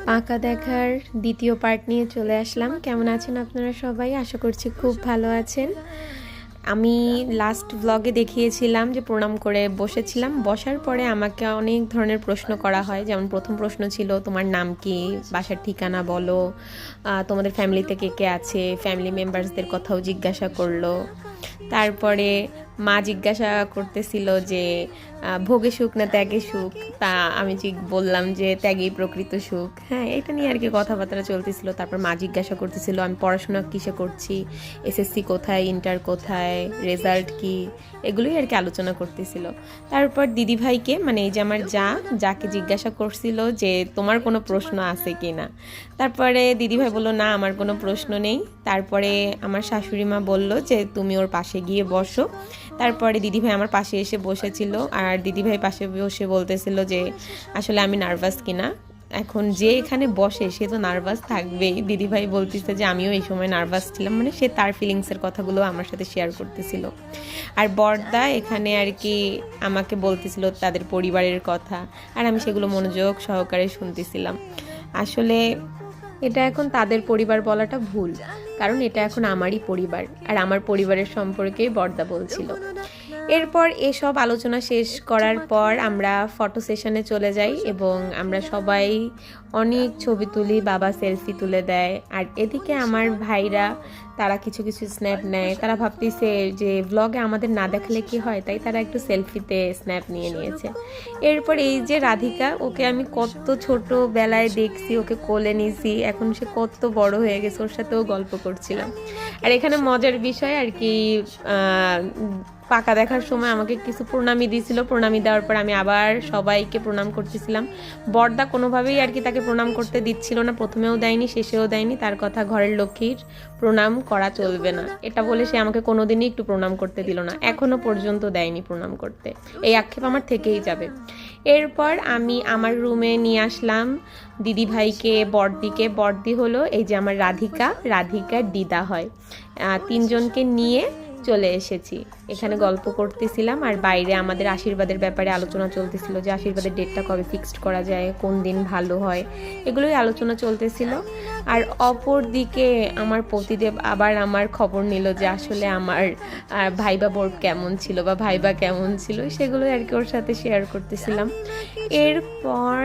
পাকা দেখার দ্বিতীয় পার্ট নিয়ে চলে আসলাম। কেমন আছেন আপনারা সবাই? আশা করছি খুব ভালো আছেন। আমি লাস্ট ব্লগে দেখিয়েছিলাম যে প্রণাম করে বসেছিলাম। বসার পরে আমাকে অনেক ধরনের প্রশ্ন করা হয়। যেমন প্রথম প্রশ্ন ছিল, তোমার নাম কি, বাসার ঠিকানা বলো, তোমাদের ফ্যামিলিতে কে কে আছে, ফ্যামিলি মেম্বার্সদের কথাও জিজ্ঞাসা করলো। তারপরে মা জিজ্ঞাসা করতেছিল যে ভোগে সুখ না ত্যাগে সুখ। তা আমি বললাম যে ত্যাগেই প্রকৃত সুখ। হ্যাঁ, এটা নিয়ে আর কি কথাবার্তা চলতেছিল। তারপর মা জিজ্ঞাসা করতেছিল আমি পড়াশোনা কিসে করছি, এসএসসি কোথায়, ইন্টার কোথায়, রেজাল্ট কি, এগুলোই আর কি আলোচনা করতেছিল। তারপর দিদিভাইকে, মানে এই যে আমার যাকে জিজ্ঞাসা করছিল যে তোমার কোনো প্রশ্ন আছে কি না। তারপরে দিদিভাই বলল না, আমার কোনো প্রশ্ন নেই। তারপরে আমার শাশুড়ি মা বলল যে তুমি ওর পাশে গিয়ে বসো। তারপরে দিদিভাই আমার পাশে এসে বসেছিল, আর দিদিভাই পাশে বসে বলতেছিল যে আসলে আমি নার্ভাস কিনা। এখন যে এখানে বসে সে তো নার্ভাস থাকবেই। দিদিভাই বলতেছে যে আমিও এই সময় নার্ভাস ছিলাম, মানে সে তার ফিলিংসের কথাগুলো আমার সাথে শেয়ার করতেছিল। আর বড়দা এখানে আর কি আমাকে বলতেছিল তাদের পরিবারের কথা, আর আমি সেগুলো মনোযোগ সহকারে শুনতেছিলাম। আসলে এটা এখন তাদের পরিবার বলাটা ভুল, কারণ এটা এখন আমারই পরিবার, আর আমার পরিবারের সম্পর্কেই বড়দা বলছিল। এরপর এসব আলোচনা শেষ করার পর আমরা ফটো সেশনে চলে যাই এবং আমরা সবাই অনেক ছবি তুলি, বাবা সেলফি তুলে দেয়। আর এদিকে আমার ভাইরা তারা কিছু কিছু স্ন্যাপ নেয়। তারা ভাবতেছে যে ব্লগে আমাদের না দেখালে কি হয়, তাই তারা একটু সেলফিতে স্ন্যাপ নিয়ে নিয়েছে। এরপর এই যে রাধিকা, ওকে আমি কত ছোটোবেলায় দেখছি, ওকে কোলে নিয়েছি, এখন সে কত বড় হয়ে গেছে, ওর সাথেও গল্প করছিলাম। আর এখানে মজার বিষয় আর কি, পাকা দেখার সময় আমাকে কিছু প্রণামী দিয়েছিল। প্রণামী দেওয়ার পর আমি আবার সবাইকে প্রণাম করতেছিলাম। বড়দা কোনোভাবেই আর কি তাকে প্রণাম করতে দিচ্ছিল না, প্রথমেও দেয়নি, শেষেও দেয়নি। তার কথা ঘরের লক্ষ্মীর প্রণাম করা চলবে না, এটা বলে সে আমাকে কোনোদিনই একটু প্রণাম করতে দিল না, এখনো পর্যন্ত দেয়নি প্রণাম করতে। এই আক্ষেপ আমার থেকেই যাবে। এরপর আমি আমার রুমে নিয়ে আসলাম দিদিভাইকে, বড়দি হলো এই যে আমার রাধিকার দিদা হয়। তিনজনকে নিয়ে চলে এসেছি, এখানে গল্প করতেছিলাম। আর বাইরে আমাদের আশীর্বাদের ব্যাপারে আলোচনা চলতেছিল, যে আশীর্বাদের ডেটটা কবে ফিক্সড করা যায়, কোন দিন ভালো হয়, এগুলোই আলোচনা চলতেছিল। আর অপর দিকে আমার পতিদেব আবার আমার খবর নিল যে আসলে আমার ভাইবা বোর কেমন ছিল বা ভাইবা কেমন ছিল, সেগুলোই আর কি ওর সাথে শেয়ার করতেছিলাম। এরপর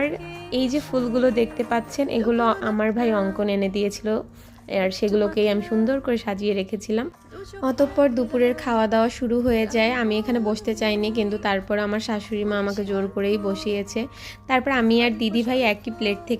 এই যে ফুলগুলো দেখতে পাচ্ছেন, এগুলো আমার ভাই অঙ্কন এনে দিয়েছিল, আর সেগুলোকেই আমি সুন্দর করে সাজিয়ে রেখেছিলাম। অতঃপর দুপুরের খাওয়া দাওয়া শুরু হয়ে যায়। আমি এখানে বসতে চাইনি, কিন্তু তারপর আমার শাশুড়ি মা আমাকে জোর করেই বসিয়েছে। তারপর আমি আর দিদি ভাই একই প্লেট থেকে